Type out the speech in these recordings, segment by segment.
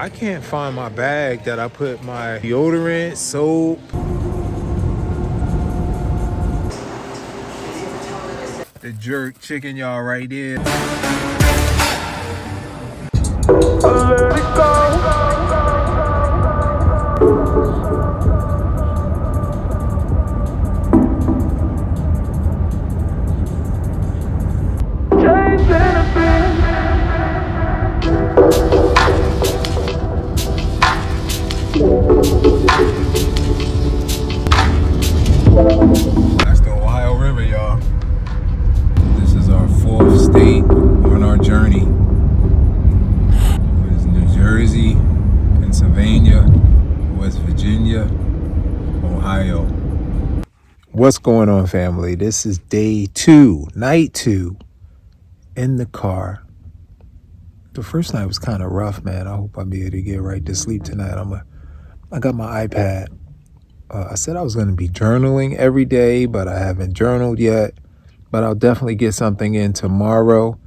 I can't find my bag that I put my deodorant, soap. The jerk chicken, y'all, right there. Let it go. That's the Ohio River, y'all. This is our fourth state on our journey. It is New Jersey, Pennsylvania, West Virginia, Ohio. What's going on, family? This is day 2, night 2, in the car. The first night was kind of rough, man. I hope I'll be able to get right to sleep tonight. I got my iPad. I said I was going to be journaling every day, but I haven't journaled yet. But I'll definitely get something in tomorrow.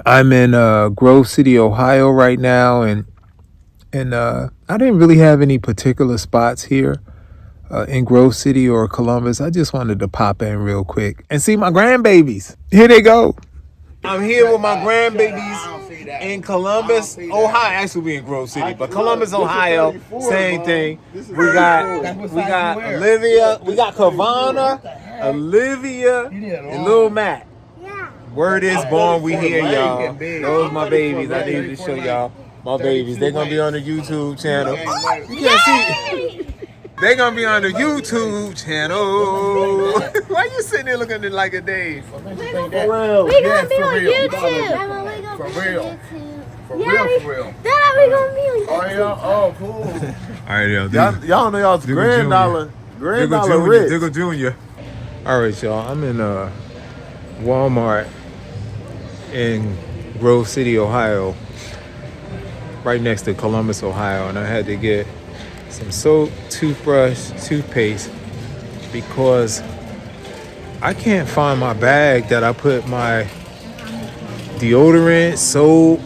I'm in Grove City, Ohio right now, and I didn't really have any particular spots here in Grove City or Columbus. I just wanted to pop in real quick and see my grandbabies. Here they go. I'm here with my grandbabies in Columbus, Ohio. Actually, we in Grove City, but Columbus, Ohio, same thing. We got Olivia, we got Kavana, Olivia, and Lil Matt. Word is born, we here, y'all. Those my babies. I need to show y'all my babies. They're gonna be on the YouTube channel. You can't see. They're gonna be on the YouTube channel. Why you sitting there looking at it like a Dave? For real. We gonna be on YouTube. For real. For real. Dad, we gonna be on YouTube. Oh yeah. Oh, cool. All right, y'all know y'all's grand dollar rich. Diggle Jr. All right, y'all. I'm in Walmart in Grove City, Ohio, right next to Columbus, Ohio, and I had to get some soap, toothbrush, toothpaste, because I can't find my bag that I put my deodorant, soap.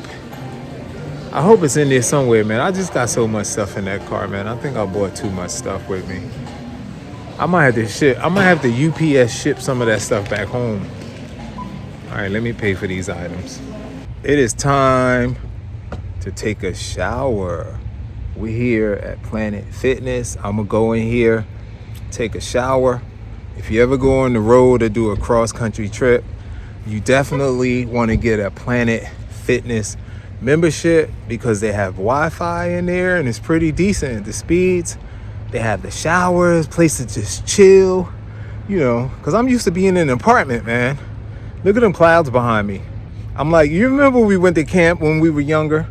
I hope it's in there somewhere, man. I just got so much stuff in that car, man. I think I bought too much stuff with me. I might have to UPS ship some of that stuff back home. All right, let me pay for these items. It is time to take a shower. We're here at Planet Fitness. I'm gonna go in here, take a shower. If you ever go on the road or do a cross-country trip, you definitely want to get a Planet Fitness membership because they have Wi-Fi in there and it's pretty decent. The speeds, they have the showers, place to just chill, you know, because I'm used to being in an apartment, man. Look at them clouds behind me. I'm like, you remember we went to camp when we were younger?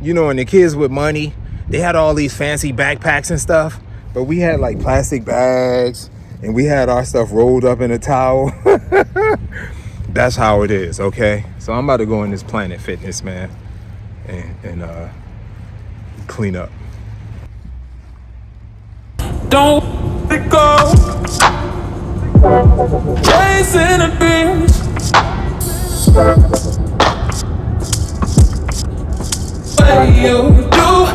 You know, and the kids with money, they had all these fancy backpacks and stuff, but we had like plastic bags and we had our stuff rolled up in a towel. That's how it is, okay? So I'm about to go in this Planet Fitness, man, and clean up. Don't let it go. Chasing a dream. What you do.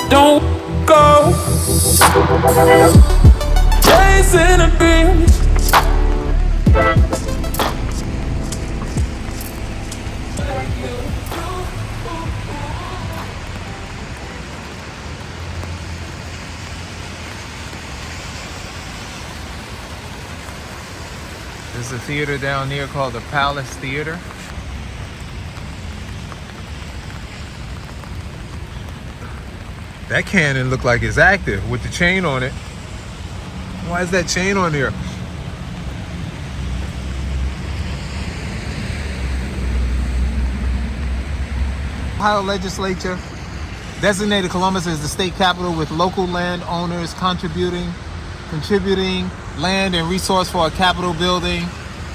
Don't go. Chasing a dream. There's a theater down there called the Palace Theater. That cannon look like it's active with the chain on it. Why is that chain on there? Ohio legislature designated Columbus as the state capital, with local landowners contributing land and resource for a capitol building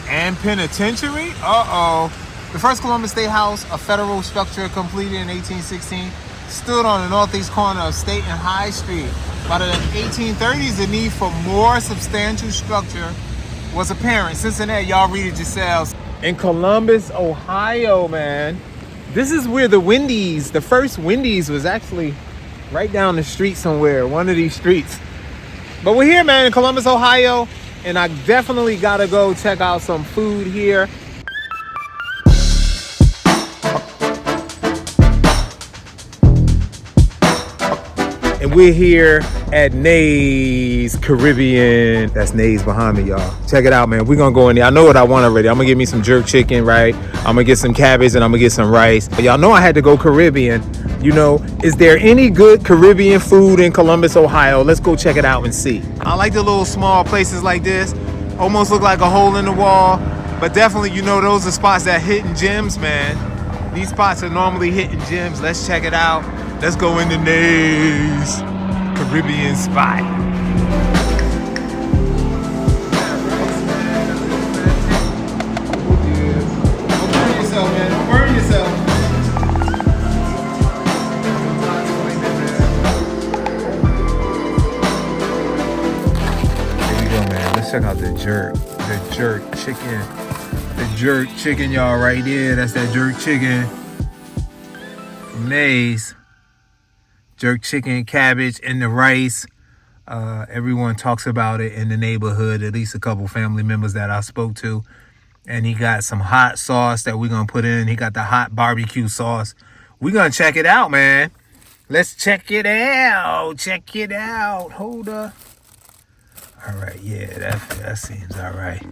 and penitentiary. The first Columbus State House, a federal structure completed in 1816, stood on the northeast corner of State and High Street. By the 1830s, the need for more substantial structure was apparent. Cincinnati, y'all read it yourselves. In Columbus, Ohio, man, This is where the Wendy's, the first Wendy's was actually right down the street somewhere, one of these streets. But we're here, man, in Columbus, Ohio, and I definitely gotta go check out some food here. And we're here at Nays Caribbean. That's Nays behind me, y'all. Check it out, man. We're gonna go in there. I know what I want already. I'm gonna get me some jerk chicken, right? I'm gonna get some cabbage and I'm gonna get some rice. But y'all know I had to go Caribbean. You know, is there any good Caribbean food in Columbus, Ohio? Let's go check it out and see. I like the little small places like this. Almost look like a hole in the wall. But definitely, you know, those are spots that hitting gems, man. These spots are normally hitting gems. Let's check it out. Let's go into Nays Caribbean spot. Don't burn yourself, man. Don't burn yourself. Here we go, man. Let's check out the jerk chicken. The jerk chicken, y'all, right there. That's that jerk chicken from Nays. Jerk chicken, cabbage, and the rice. Everyone talks about it in the neighborhood, at least a couple family members that I spoke to. And he got some hot sauce that we're going to put in. He got the hot barbecue sauce. We're going to check it out, man. Let's check it out. Check it out. Hold up. All right, yeah, that seems all right.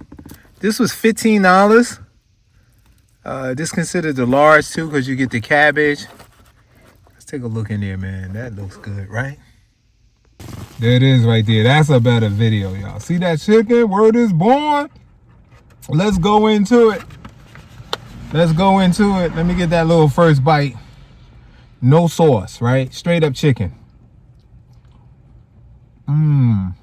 This was $15. This considered the large, too, because you get the cabbage. Take a look in there, man. That looks good, right? There it is right there. That's a better video, y'all. See that chicken? Word is born. Let's go into it. Let's go into it. Let me get that little first bite. No sauce, right? Straight up chicken. I'm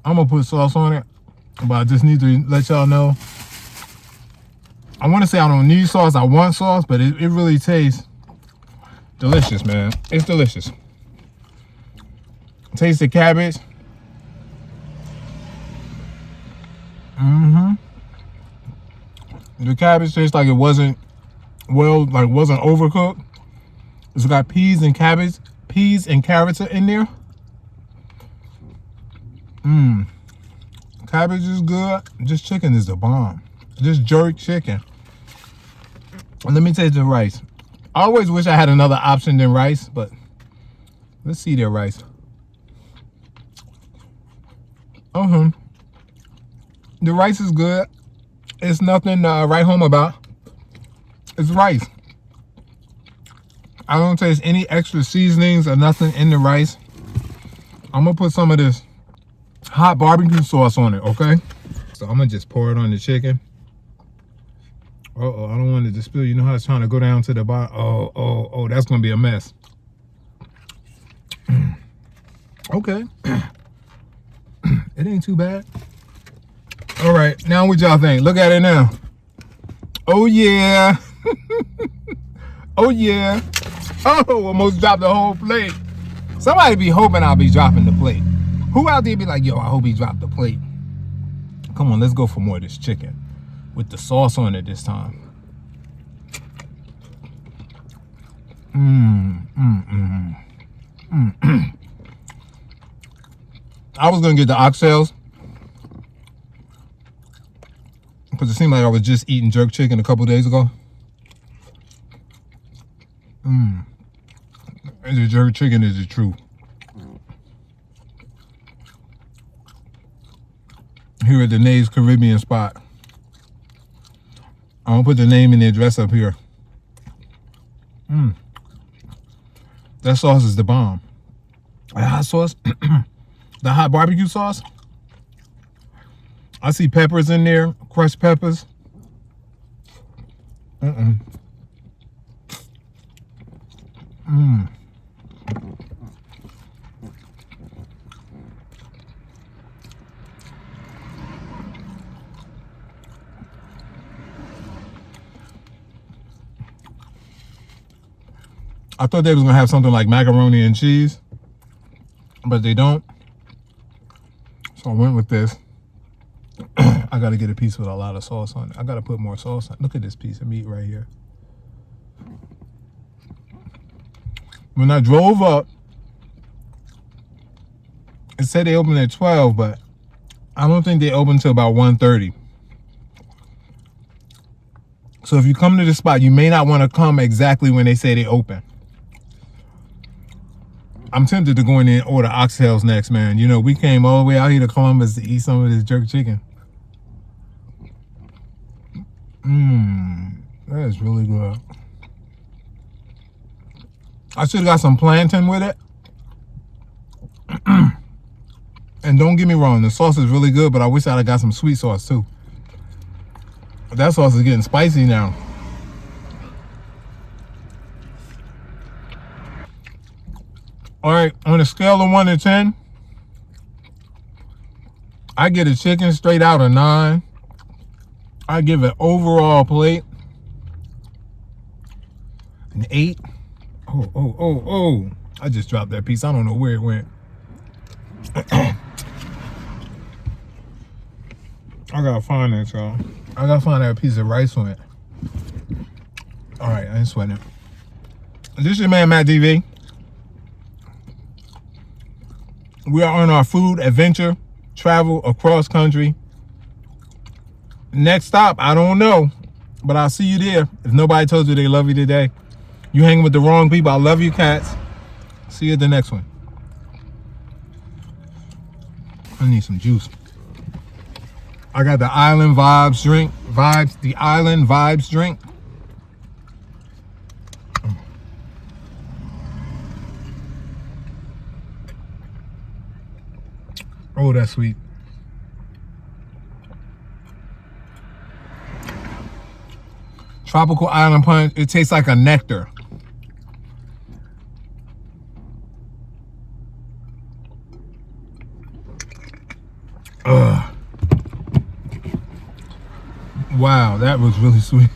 gonna put sauce on it, but I just need to let y'all know. I want to say I don't need sauce. I want sauce, but it really tastes delicious, man. It's delicious. Taste the cabbage. The cabbage tastes like it wasn't wasn't overcooked. It's got peas and carrots in there. Cabbage is good. This chicken is the bomb. This jerk chicken. Let me taste the rice. I always wish I had another option than rice, but let's see their rice. The rice is good. It's nothing to write home about. It's rice. I don't taste any extra seasonings or nothing in the rice. I'm gonna put some of this hot barbecue sauce on it, okay? So I'm gonna just pour it on the chicken. Uh-oh, I don't want it to spill. You know how it's trying to go down to the bottom? Oh, that's gonna be a mess. Okay. It ain't too bad. All right, now what y'all think? Look at it now. Oh yeah. Oh yeah. Oh, almost dropped the whole plate. Somebody be hoping I'll be dropping the plate. Who out there be like, yo, I hope he dropped the plate. Come on, let's go for more of this chicken with the sauce on it this time. I was gonna get the oxtails because it seemed like I was just eating jerk chicken a couple days ago. And the jerk chicken is the truth. Here at the Nays Caribbean spot. I'm gonna put the name and the address up here. That sauce is the bomb. The hot sauce, the hot barbecue sauce. I see peppers in there, crushed peppers. I thought they was gonna have something like macaroni and cheese, but they don't. So I went with this. I gotta get a piece with a lot of sauce on it. I gotta put more sauce on it. Look at this piece of meat right here. When I drove up, it said they opened at 12, but I don't think they open till about 1:30. So if you come to the spot, you may not want to come exactly when they say they open. I'm tempted to go in there and order oxtails next, man. You know, we came all the way out here to Columbus to eat some of this jerk chicken. That is really good. I should have got some plantain with it. And don't get me wrong, the sauce is really good, but I wish I'd have got some sweet sauce too. But that sauce is getting spicy now. All right, on a scale of 1 to 10, I get a chicken straight out of 9. I give it overall plate an 8. Oh. I just dropped that piece. I don't know where it went. I gotta find that, y'all. I gotta find that piece of rice on it. All right, I ain't sweating it. This is your man, Matt DV. We are on our food adventure, travel across country. Next stop, I don't know, but I'll see you there. If nobody told you they love you today, you hang with the wrong people. I love you, cats. See you at the next one. I need some juice. I got the Island Vibes drink. The Island Vibes drink. Oh, that's sweet. Tropical Island Punch. It tastes like a nectar. Wow, that was really sweet.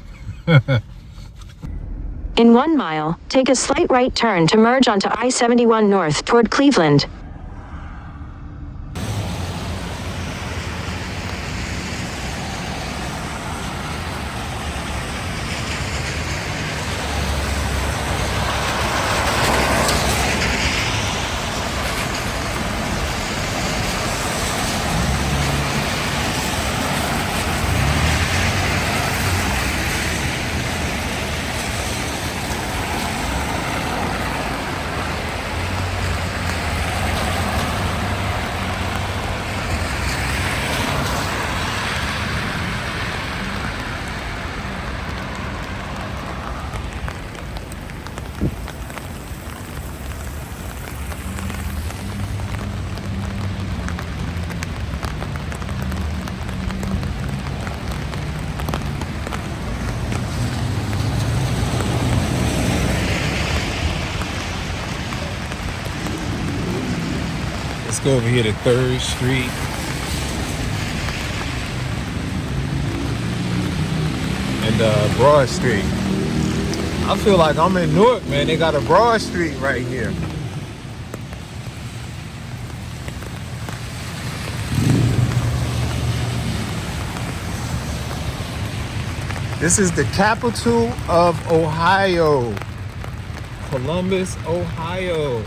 In 1 mile, take a slight right turn to merge onto I-71 North toward Cleveland. Let's go over here to 3rd Street. And Broad Street. I feel like I'm in Newark, man. They got a Broad Street right here. This is the capital of Ohio. Columbus, Ohio.